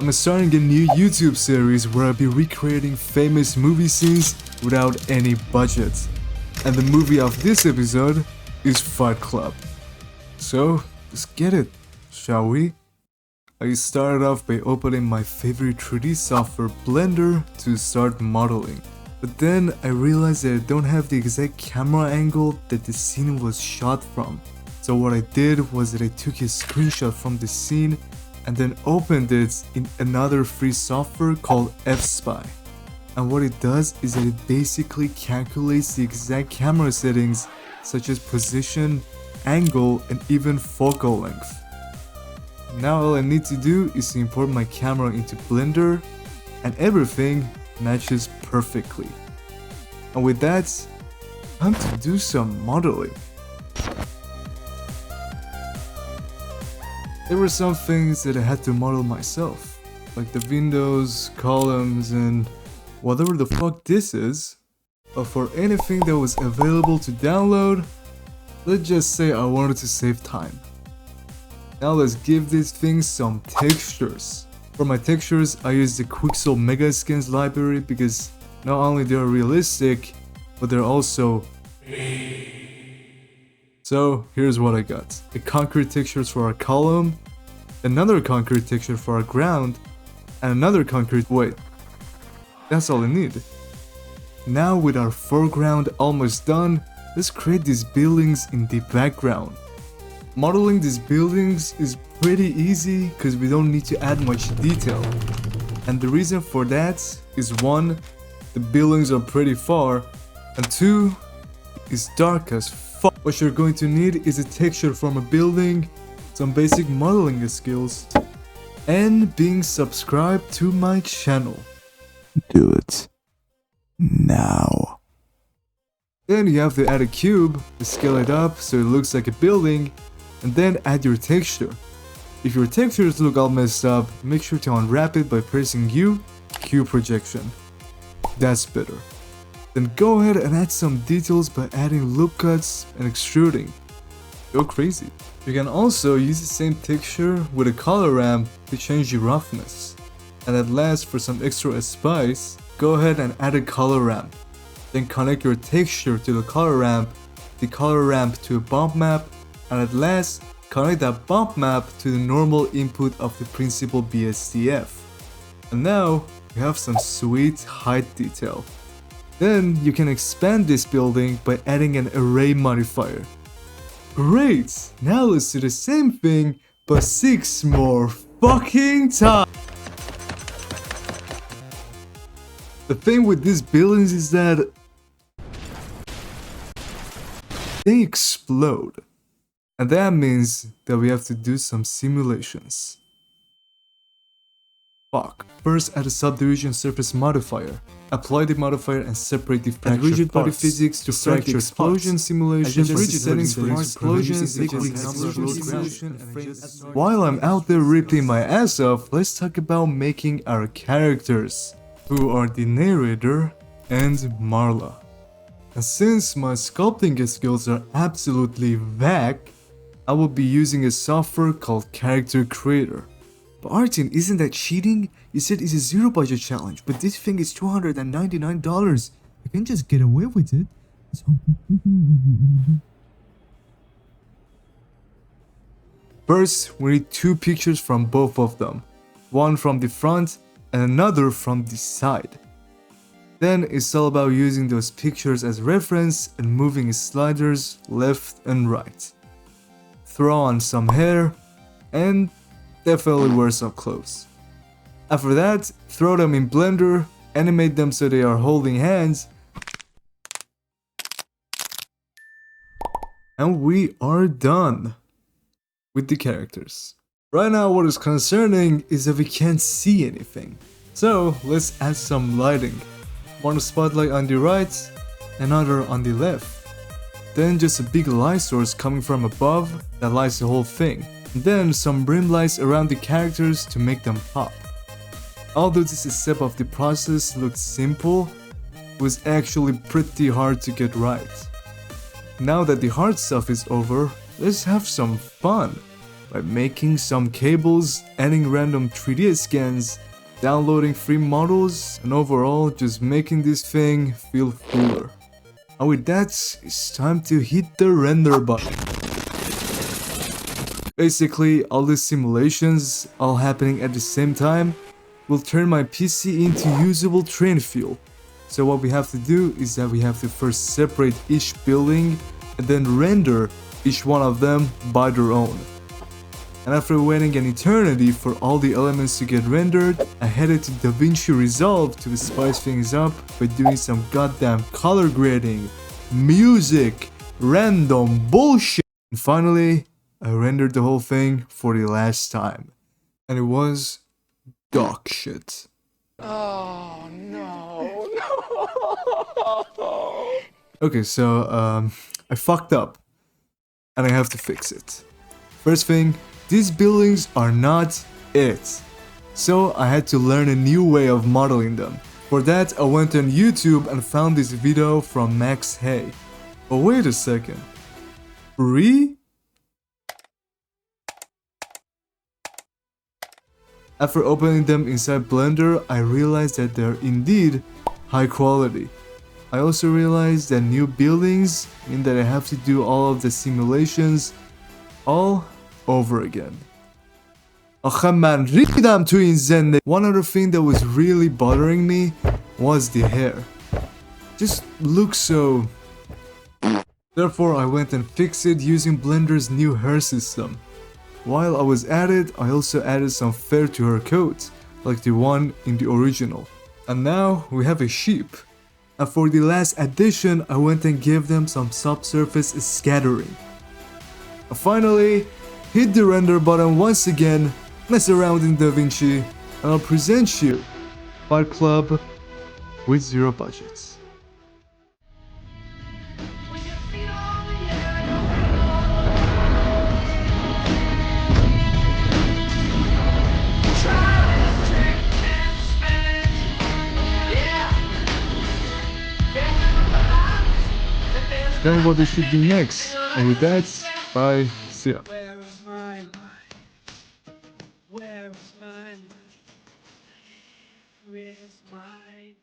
I'm starting a new YouTube series where I'll be recreating famous movie scenes without any budget. And the movie of this episode is Fight Club. So, let's get it, shall we? I started off by opening my favorite 3D software, Blender, to start modeling. But then I realized that I don't have the exact camera angle that the scene was shot from. So what I did was that I took a screenshot from the scene and then opened it in another free software called F-Spy. And what it does is that it basically calculates the exact camera settings such as position, angle, and even focal length. Now all I need to do is to import my camera into Blender and everything matches perfectly. And with that, time to do some modeling. There were some things that I had to model myself, like the windows, columns, and whatever the fuck this is. But for anything that was available to download, let's just say I wanted to save time. Now let's give these things some textures. For my textures, I use the Quixel Megaskins library because not only they are realistic, but they're also... So here's what I got. A concrete textures for our column, another concrete texture for our ground, and another concrete... Wait, that's all I need. Now with our foreground almost done, let's create these buildings in the background. Modeling these buildings is pretty easy because we don't need to add much detail. And the reason for that is 1, the buildings are pretty far, and 2, it's dark as fuck. What you're going to need is a texture from a building, some basic modeling skills, and being subscribed to my channel. Do it now. Then you have to add a cube, scale it up so it looks like a building, and then add your texture. If your textures look all messed up, make sure to unwrap it by pressing U, Cube Projection. That's better. Then go ahead and add some details by adding loop cuts and extruding. Go crazy. You can also use the same texture with a color ramp to change the roughness. And at last, for some extra spice, go ahead and add a color ramp. Then connect your texture to the color ramp to a bump map, and at last, connect that bump map to the normal input of the principal BSDF. And now, we have some sweet height detail. Then you can expand this building by adding an array modifier. Great! Now let's do the same thing, but 6 more fucking times! The thing with these buildings is that they explode. And that means that we have to do some simulations. Fuck. First, add a subdivision surface modifier. Apply the modifier and separate the fractured rigid body physics to fracture explosion simulation. Rigid settings for explosions. While I'm out there ripping my ass off, let's talk about making our characters, who are the narrator and Marla. And since my sculpting skills are absolutely whack, I will be using a software called Character Creator. But Artin, isn't that cheating? You said it's a zero budget challenge, but this thing is $299. I can just get away with it. First, we need 2 pictures from both of them. One from the front and another from the side. Then it's all about using those pictures as reference and moving sliders left and right. Throw on some hair, and definitely wear some clothes. After that, throw them in Blender, animate them so they are holding hands, and we are done with the characters. Right now what is concerning is that we can't see anything. So let's add some lighting. One spotlight on the right, another on the left. Then just a big light source coming from above that lights the whole thing. Then some brim lights around the characters to make them pop. Although this step of the process looked simple, it was actually pretty hard to get right. Now that the hard stuff is over, let's have some fun. by making some cables, adding random 3D scans, downloading free models, and overall just making this thing feel cooler. And with that, it's time to hit the render button. Basically, all these simulations, all happening at the same time, will turn my PC into usable train fuel. So what we have to do is that we have to first separate each building and then render each one of them by their own. And after waiting an eternity for all the elements to get rendered, I headed to DaVinci Resolve to spice things up by doing some goddamn color grading, music, random bullshit. And finally, I rendered the whole thing for the last time. And it was dog shit. Oh no, no. Okay, so I fucked up and I have to fix it. First thing, these buildings are not it. So I had to learn a new way of modeling them. For that, I went on YouTube and found this video from Max Hay. But wait a second. Free? After opening them inside Blender, I realized that they're indeed high quality. I also realized that new buildings mean that I have to do all of the simulations all over again. One other thing that was really bothering me was the hair. Just looks so... Therefore, I went and fixed it using Blender's new hair system. While I was at it, I also added some fur to her coat, like the one in the original. And now we have a sheep. And for the last addition, I went and gave them some subsurface scattering. And finally, hit the render button once again, mess around in DaVinci, and I'll present you Fight Club with zero budgets. Then what should do next? And with that, bye, see ya. Where is my mind? Where is my mind? Where is my mind?